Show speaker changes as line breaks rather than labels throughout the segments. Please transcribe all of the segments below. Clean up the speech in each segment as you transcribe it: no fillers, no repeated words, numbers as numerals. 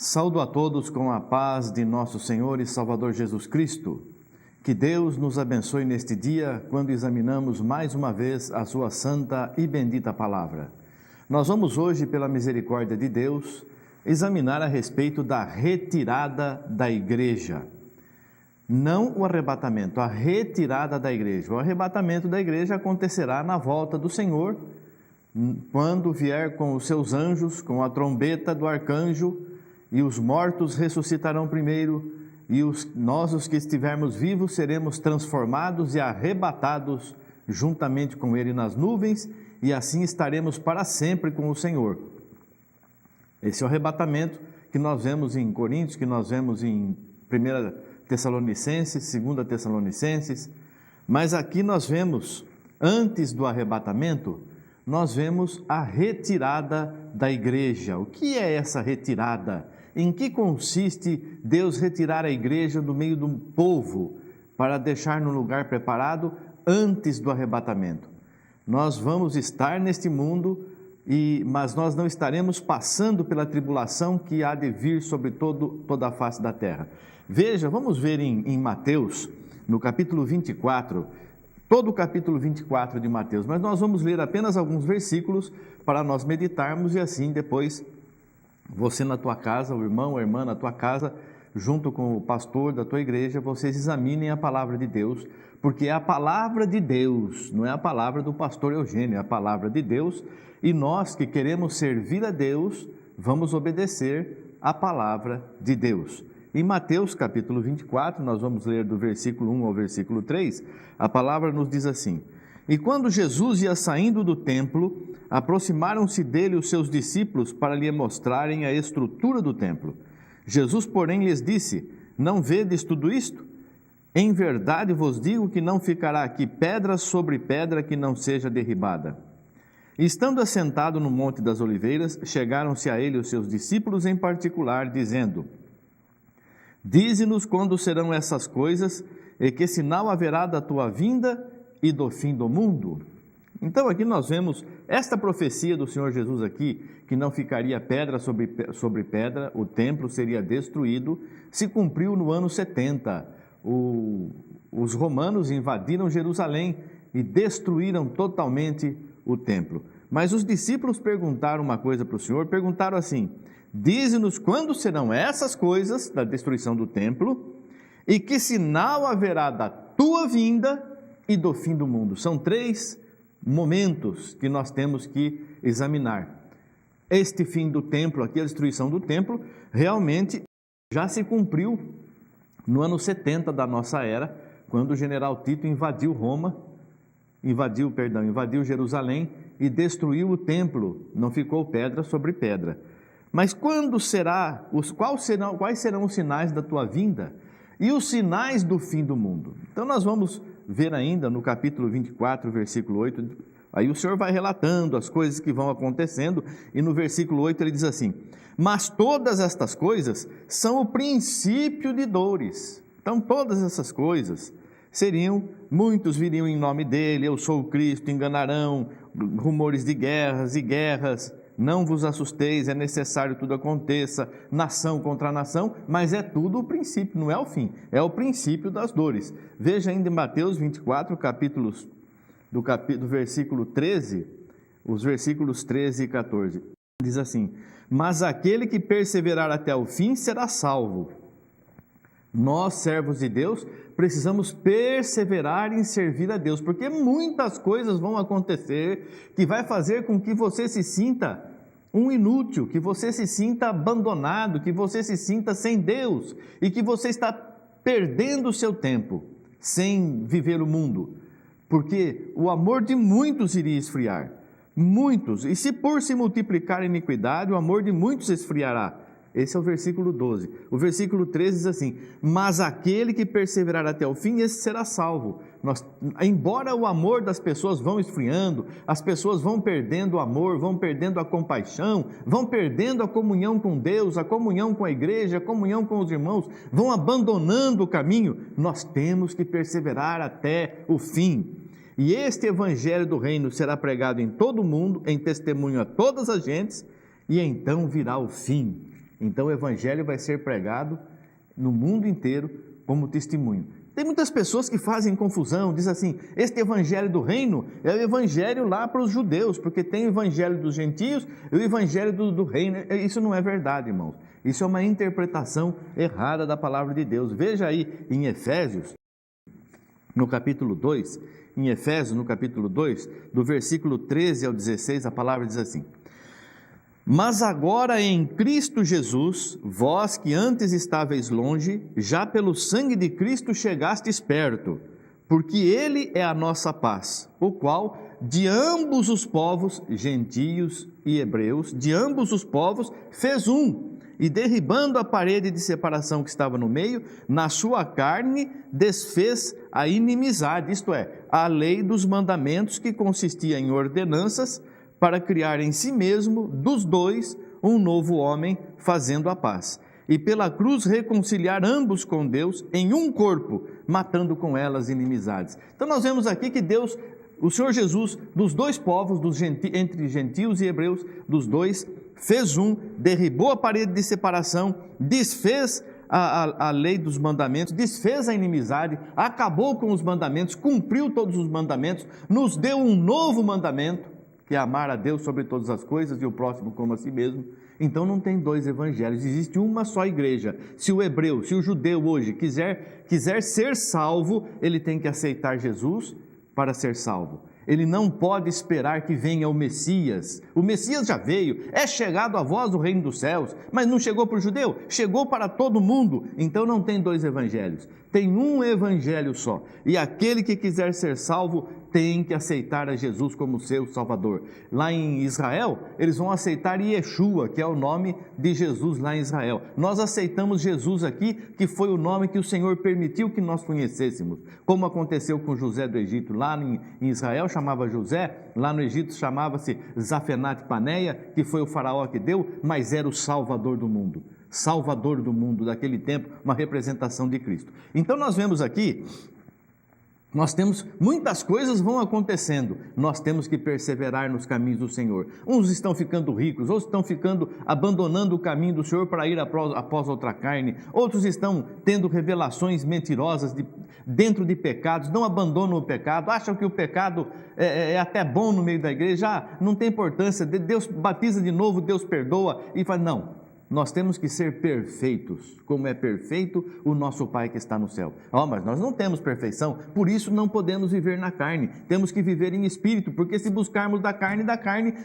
Saúdo a todos com a paz de nosso Senhor e Salvador Jesus Cristo. Que Deus nos abençoe neste dia, quando examinamos mais uma vez a sua santa e bendita palavra. Nós vamos hoje, pela misericórdia de Deus, examinar a respeito da retirada da igreja. Não o arrebatamento, a retirada da igreja. O arrebatamento da igreja acontecerá na volta do Senhor, quando vier com os seus anjos, com a trombeta do arcanjo, e os mortos ressuscitarão primeiro, e nós, os que estivermos vivos, seremos transformados e arrebatados juntamente com Ele nas nuvens, e assim estaremos para sempre com o Senhor. Esse é o arrebatamento que nós vemos em Coríntios, que nós vemos em 1 Tessalonicenses, 2 Tessalonicenses, mas aqui nós vemos, antes do arrebatamento, nós vemos a retirada da igreja. O que é essa retirada? Em que consiste Deus retirar a igreja do meio do povo para deixar no lugar preparado antes do arrebatamento? Nós vamos estar neste mundo, mas nós não estaremos passando pela tribulação que há de vir sobre toda a face da terra. Veja, vamos ver em Mateus, no capítulo 24, todo o capítulo 24 de Mateus, mas nós vamos ler apenas alguns versículos para nós meditarmos e assim depois você na tua casa, o irmão, a irmã na tua casa, junto com o pastor da tua igreja, vocês examinem a palavra de Deus, porque é a palavra de Deus, não é a palavra do pastor Eugênio, é a palavra de Deus, e nós que queremos servir a Deus, vamos obedecer a palavra de Deus. Em Mateus capítulo 24, nós vamos ler do versículo 1 ao versículo 3, a palavra nos diz assim: E quando Jesus ia saindo do templo, aproximaram-se dele os seus discípulos para lhe mostrarem a estrutura do templo. Jesus, porém, lhes disse: Não vedes tudo isto? Em verdade vos digo que não ficará aqui pedra sobre pedra que não seja derribada. E estando assentado no Monte das Oliveiras, chegaram-se a ele os seus discípulos em particular, dizendo: Dize-nos quando serão essas coisas, e que sinal haverá da tua vinda e do fim do mundo? Então aqui nós vemos esta profecia do Senhor Jesus aqui, que não ficaria pedra sobre pedra, o templo seria destruído, se cumpriu no ano 70. Os romanos invadiram Jerusalém e destruíram totalmente o templo. Mas os discípulos perguntaram uma coisa para o Senhor, perguntaram assim: Dize-nos quando serão essas coisas da destruição do templo e que sinal haverá da tua vinda e do fim do mundo. São três momentos que nós temos que examinar. Este fim do templo, aqui a destruição do templo, realmente já se cumpriu no ano 70 da nossa era, quando o general Tito invadiu Jerusalém e destruiu o templo, não ficou pedra sobre pedra. Mas quais serão os sinais da tua vinda e os sinais do fim do mundo? Então nós vamos ver ainda no capítulo 24, versículo 8, aí o Senhor vai relatando as coisas que vão acontecendo, e no versículo 8 ele diz assim: Mas todas estas coisas são o princípio de dores. Então todas essas coisas muitos viriam em nome dele, eu sou o Cristo, enganarão, rumores de guerras e guerras. Não vos assusteis, é necessário tudo aconteça, nação contra nação, mas é tudo o princípio, não é o fim, é o princípio das dores. Veja ainda em Mateus 24, do versículo 13, os versículos 13 e 14. Diz assim: Mas aquele que perseverar até o fim será salvo. Nós, servos de Deus, precisamos perseverar em servir a Deus, porque muitas coisas vão acontecer que vai fazer com que você se sinta um inútil, que você se sinta abandonado, que você se sinta sem Deus e que você está perdendo o seu tempo sem viver o mundo, porque o amor de muitos iria esfriar, muitos, e se por se multiplicar a iniquidade, o amor de muitos esfriará. Esse é o versículo 12. O versículo 13 diz assim: Mas aquele que perseverar até o fim, esse será salvo. Embora o amor das pessoas vão esfriando, as pessoas vão perdendo o amor, vão perdendo a compaixão, vão perdendo a comunhão com Deus, a comunhão com a igreja, a comunhão com os irmãos, vão abandonando o caminho, nós temos que perseverar até o fim. E este evangelho do reino será pregado em todo o mundo, em testemunho a todas as gentes, e então virá o fim. Então o evangelho vai ser pregado no mundo inteiro como testemunho. Tem muitas pessoas que fazem confusão, diz assim, este evangelho do reino é o evangelho lá para os judeus, porque tem o evangelho dos gentios e o evangelho do reino. Isso não é verdade, irmãos. Isso é uma interpretação errada da palavra de Deus. Veja aí em Efésios, no capítulo 2, do versículo 13 ao 16, a palavra diz assim: mas agora em Cristo Jesus, vós que antes estáveis longe, já pelo sangue de Cristo chegastes perto, porque Ele é a nossa paz, o qual de ambos os povos, gentios e hebreus, de ambos os povos, fez um, e derribando a parede de separação que estava no meio, na sua carne desfez a inimizade, isto é, a lei dos mandamentos que consistia em ordenanças, para criar em si mesmo, dos dois, um novo homem, fazendo a paz. E pela cruz reconciliar ambos com Deus em um corpo, matando com elas inimizades. Então nós vemos aqui que Deus, o Senhor Jesus, dos dois povos, entre gentios e hebreus, dos dois, fez um, derribou a parede de separação, desfez a lei dos mandamentos, desfez a inimizade, acabou com os mandamentos, cumpriu todos os mandamentos, nos deu um novo mandamento, que é amar a Deus sobre todas as coisas e o próximo como a si mesmo. Então não tem dois evangelhos, existe uma só igreja. Se o hebreu, se o judeu hoje quiser ser salvo, ele tem que aceitar Jesus para ser salvo. Ele não pode esperar que venha o Messias. O Messias já veio, é chegado a vós o reino dos céus, mas não chegou para o judeu, chegou para todo mundo. Então não tem dois evangelhos, tem um evangelho só. E aquele que quiser ser salvo tem que aceitar a Jesus como seu Salvador. Lá em Israel, eles vão aceitar Yeshua, que é o nome de Jesus lá em Israel. Nós aceitamos Jesus aqui, que foi o nome que o Senhor permitiu que nós conhecêssemos. Como aconteceu com José do Egito, lá em Israel chamava José, lá no Egito chamava-se Zafenat Paneia, que foi o faraó que deu, mas era o Salvador do mundo. Salvador do mundo daquele tempo, uma representação de Cristo. Então nós vemos aqui, nós temos, muitas coisas vão acontecendo, nós temos que perseverar nos caminhos do Senhor. Uns estão ficando ricos, outros estão abandonando o caminho do Senhor para ir após outra carne, outros estão tendo revelações mentirosas dentro de pecados, não abandonam o pecado, acham que o pecado é até bom no meio da igreja, não tem importância, Deus batiza de novo, Deus perdoa, e fala, não. Nós temos que ser perfeitos, como é perfeito o nosso Pai que está no céu. Mas nós não temos perfeição, por isso não podemos viver na carne, temos que viver em espírito, porque se buscarmos da carne,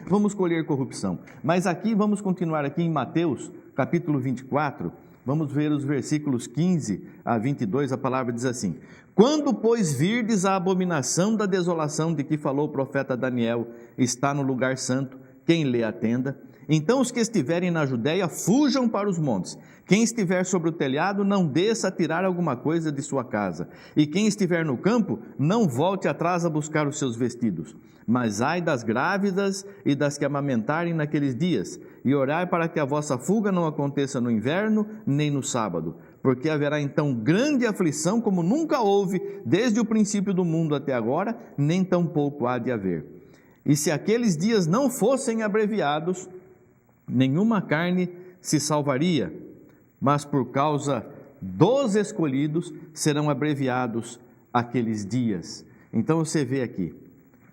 vamos colher corrupção. Mas aqui, vamos continuar aqui em Mateus, capítulo 24, vamos ver os versículos 15 a 22, a palavra diz assim: quando, pois, virdes a abominação da desolação de que falou o profeta Daniel, está no lugar santo, quem lê atenda. Então os que estiverem na Judéia fujam para os montes. Quem estiver sobre o telhado não desça a tirar alguma coisa de sua casa. E quem estiver no campo não volte atrás a buscar os seus vestidos. Mas ai das grávidas e das que amamentarem naqueles dias, e orai para que a vossa fuga não aconteça no inverno nem no sábado, porque haverá então grande aflição como nunca houve desde o princípio do mundo até agora, nem tampouco há de haver. E se aqueles dias não fossem abreviados, nenhuma carne se salvaria, mas por causa dos escolhidos serão abreviados aqueles dias. Então você vê aqui,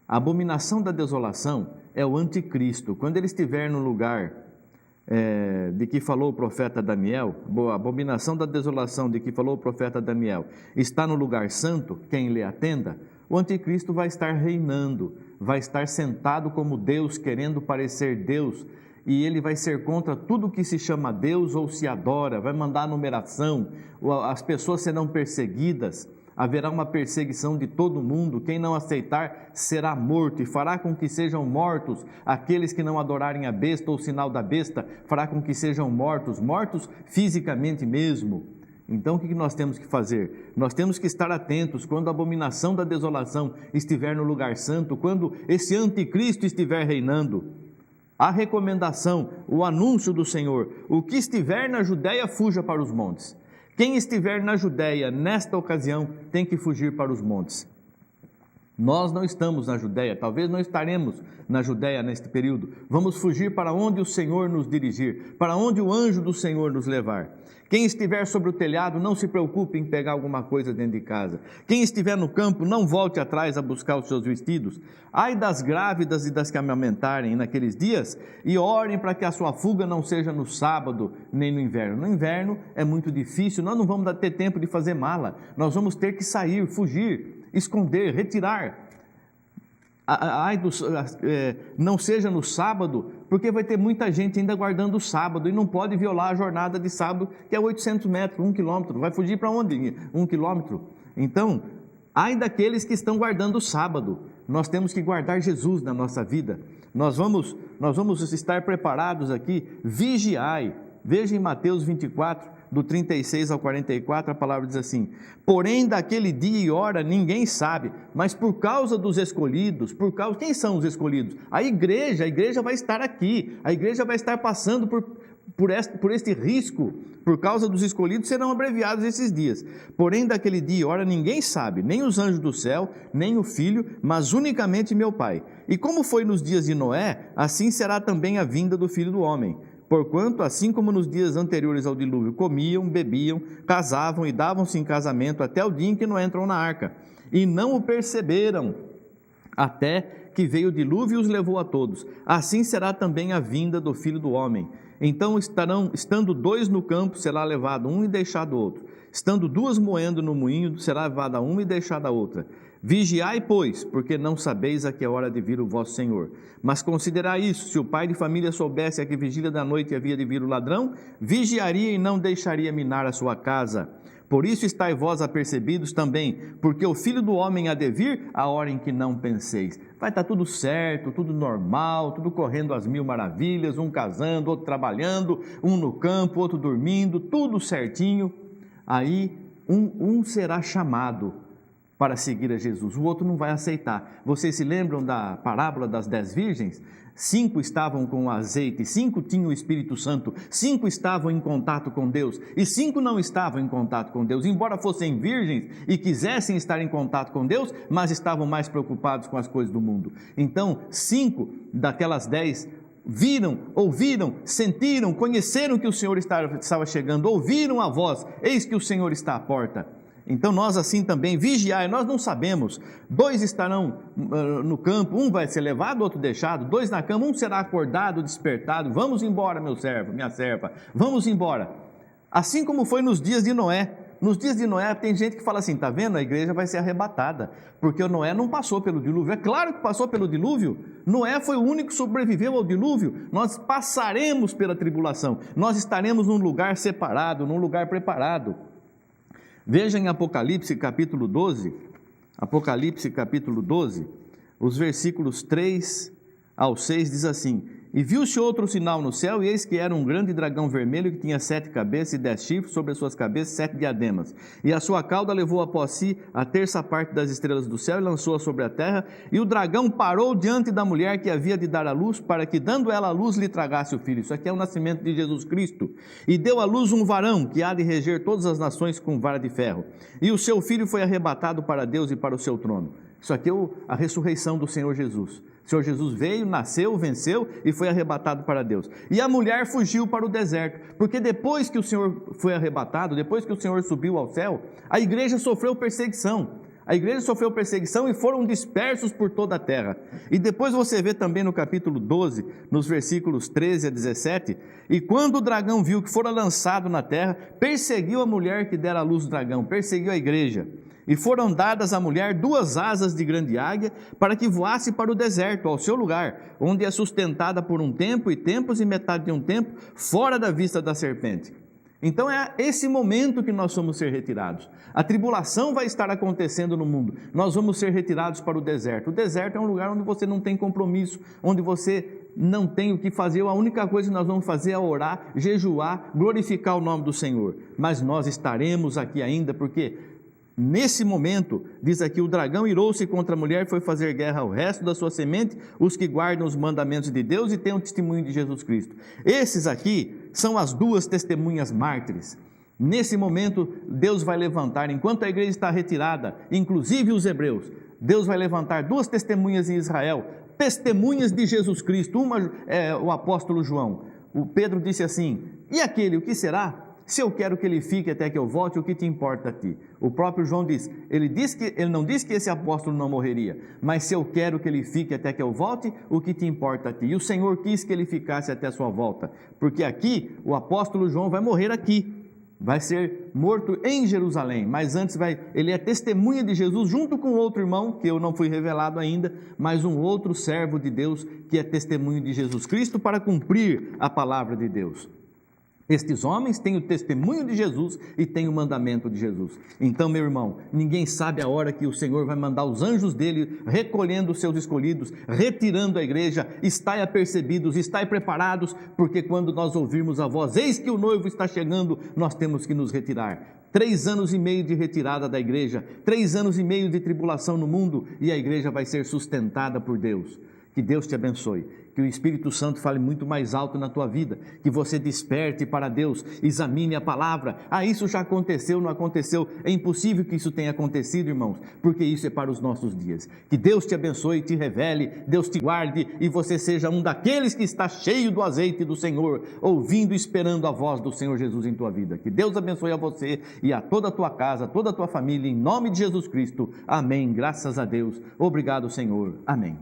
a abominação da desolação é o anticristo. Quando ele estiver no lugar de que falou o profeta Daniel, a abominação da desolação de que falou o profeta Daniel, está no lugar santo, quem lhe atenda, o anticristo vai estar reinando, vai estar sentado como Deus, querendo parecer Deus, e ele vai ser contra tudo que se chama Deus ou se adora, vai mandar numeração, as pessoas serão perseguidas, haverá uma perseguição de todo mundo, quem não aceitar será morto, e fará com que sejam mortos aqueles que não adorarem a besta ou o sinal da besta, fará com que sejam mortos fisicamente mesmo. Então o que nós temos que fazer? Nós temos que estar atentos quando a abominação da desolação estiver no lugar santo, quando esse anticristo estiver reinando. A recomendação, o anúncio do Senhor: o que estiver na Judéia, fuja para os montes. Quem estiver na Judéia, nesta ocasião, tem que fugir para os montes. Nós não estamos na Judéia, talvez não estaremos na Judéia neste período. Vamos fugir para onde o Senhor nos dirigir, para onde o anjo do Senhor nos levar. Quem estiver sobre o telhado, não se preocupe em pegar alguma coisa dentro de casa. Quem estiver no campo, não volte atrás a buscar os seus vestidos. Ai das grávidas e das que amamentarem naqueles dias, e orem para que a sua fuga não seja no sábado, nem no inverno. No inverno é muito difícil, nós não vamos ter tempo de fazer mala. Nós vamos ter que sair, fugir, esconder, retirar. Não seja no sábado, porque vai ter muita gente ainda guardando o sábado e não pode violar a jornada de sábado, que é 800 metros, 1 quilômetro. Vai fugir para onde? 1 quilômetro. Então, ai daqueles que estão guardando o sábado. Nós temos que guardar Jesus na nossa vida. Nós vamos estar preparados aqui. Vigiai. Veja em Mateus 24, do 36 ao 44, a palavra diz assim: porém daquele dia e hora ninguém sabe, mas por causa dos escolhidos, quem são os escolhidos? A igreja vai estar aqui, a igreja vai estar passando por este risco, por causa dos escolhidos serão abreviados esses dias. Porém daquele dia e hora ninguém sabe, nem os anjos do céu, nem o Filho, mas unicamente meu Pai. E como foi nos dias de Noé, assim será também a vinda do Filho do Homem. Porquanto, assim como nos dias anteriores ao dilúvio, comiam, bebiam, casavam e davam-se em casamento até o dia em que não entram na arca, e não o perceberam, até que veio o dilúvio e os levou a todos. Assim será também a vinda do Filho do Homem. Então estando 2 no campo, será levado um e deixado outro. Estando 2 moendo no moinho, será levada uma e deixada a outra. Vigiai, pois, porque não sabeis a que hora de vir o vosso Senhor. Mas considerai isso: se o pai de família soubesse a que vigília da noite havia de vir o ladrão, vigiaria e não deixaria minar a sua casa. Por isso estai vós apercebidos também, porque o Filho do Homem há de vir a hora em que não penseis. Vai estar tudo certo, tudo normal, tudo correndo às mil maravilhas, um casando, outro trabalhando, um no campo, outro dormindo, tudo certinho. Aí um será chamado para seguir a Jesus, o outro não vai aceitar. Vocês se lembram da parábola das 10 virgens? 5 estavam com azeite, 5 tinham o Espírito Santo, 5 estavam em contato com Deus e 5 não estavam em contato com Deus, embora fossem virgens e quisessem estar em contato com Deus, mas estavam mais preocupados com as coisas do mundo. Então 5 daquelas 10 viram, ouviram, sentiram, conheceram que o Senhor estava chegando, ouviram a voz: eis que o Senhor está à porta. Então nós assim também, vigiai, nós não sabemos, 2 estarão no campo, um vai ser levado, outro deixado, 2 na cama, um será acordado, despertado: vamos embora, meu servo, minha serva, vamos embora. Assim como foi nos dias de Noé. Nos dias de Noé tem gente que fala assim: está vendo, a igreja vai ser arrebatada, porque o Noé não passou pelo dilúvio. É claro que passou pelo dilúvio. Noé foi o único que sobreviveu ao dilúvio. Nós passaremos pela tribulação, nós estaremos num lugar separado, num lugar preparado. Veja em Apocalipse capítulo 12, os versículos 3 ao 6 diz assim: e viu-se outro sinal no céu, e eis que era um grande dragão vermelho, que tinha 7 cabeças e 10 chifres, sobre as suas cabeças 7 diademas, e a sua cauda levou após si a 1/3 das estrelas do céu, e lançou-a sobre a terra. E o dragão parou diante da mulher que havia de dar à luz, para que, dando ela à luz, lhe tragasse o filho. Isso aqui é o nascimento de Jesus Cristo. E deu à luz um varão, que há de reger todas as nações com vara de ferro, e o seu filho foi arrebatado para Deus e para o seu trono. Isso aqui é a ressurreição do Senhor Jesus. O Senhor Jesus veio, nasceu, venceu e foi arrebatado para Deus. E a mulher fugiu para o deserto, porque depois que o Senhor foi arrebatado, depois que o Senhor subiu ao céu, a igreja sofreu perseguição. A igreja sofreu perseguição e foram dispersos por toda a terra. E depois você vê também no capítulo 12, nos versículos 13 a 17, e quando o dragão viu que fora lançado na terra, perseguiu a mulher que dera à luz do dragão, perseguiu a igreja. E foram dadas à mulher 2 asas de grande águia, para que voasse para o deserto, ao seu lugar, onde é sustentada por um tempo e tempos e metade de um tempo, fora da vista da serpente. Então é esse momento que nós vamos ser retirados. A tribulação vai estar acontecendo no mundo, nós vamos ser retirados para o deserto. O deserto é um lugar onde você não tem compromisso, onde você não tem o que fazer. A única coisa que nós vamos fazer é orar, jejuar, glorificar o nome do Senhor. Mas nós estaremos aqui ainda, porque nesse momento, diz aqui, o dragão irou-se contra a mulher e foi fazer guerra ao resto da sua semente, os que guardam os mandamentos de Deus e têm o testemunho de Jesus Cristo. Esses aqui são as 2 testemunhas mártires. Nesse momento, Deus vai levantar, enquanto a igreja está retirada, inclusive os hebreus, Deus vai levantar duas testemunhas em Israel, testemunhas de Jesus Cristo. Uma é o apóstolo João. O Pedro disse assim: e aquele, o que será? Se eu quero que ele fique até que eu volte, o que te importa a ti? O próprio João diz, ele não disse que esse apóstolo não morreria, mas se eu quero que ele fique até que eu volte, o que te importa a ti? E o Senhor quis que ele ficasse até a sua volta, porque aqui o apóstolo João vai morrer aqui, vai ser morto em Jerusalém, mas antes ele é testemunha de Jesus junto com outro irmão, que eu não fui revelado ainda, mas um outro servo de Deus, que é testemunho de Jesus Cristo para cumprir a palavra de Deus. Estes homens têm o testemunho de Jesus e têm o mandamento de Jesus. Então, meu irmão, ninguém sabe a hora que o Senhor vai mandar os anjos dele, recolhendo os seus escolhidos, retirando a igreja. Estai apercebidos, estai preparados, porque quando nós ouvirmos a voz, eis que o noivo está chegando, nós temos que nos retirar. 3 anos e meio de retirada da igreja, 3 anos e meio de tribulação no mundo, e a igreja vai ser sustentada por Deus. Que Deus te abençoe, que o Espírito Santo fale muito mais alto na tua vida, que você desperte para Deus, examine a palavra. Isso já aconteceu, não aconteceu? É impossível que isso tenha acontecido, irmãos, porque isso é para os nossos dias. Que Deus te abençoe, te revele, Deus te guarde e você seja um daqueles que está cheio do azeite do Senhor, ouvindo e esperando a voz do Senhor Jesus em tua vida. Que Deus abençoe a você e a toda a tua casa, toda a tua família, em nome de Jesus Cristo. Amém. Graças a Deus. Obrigado, Senhor. Amém.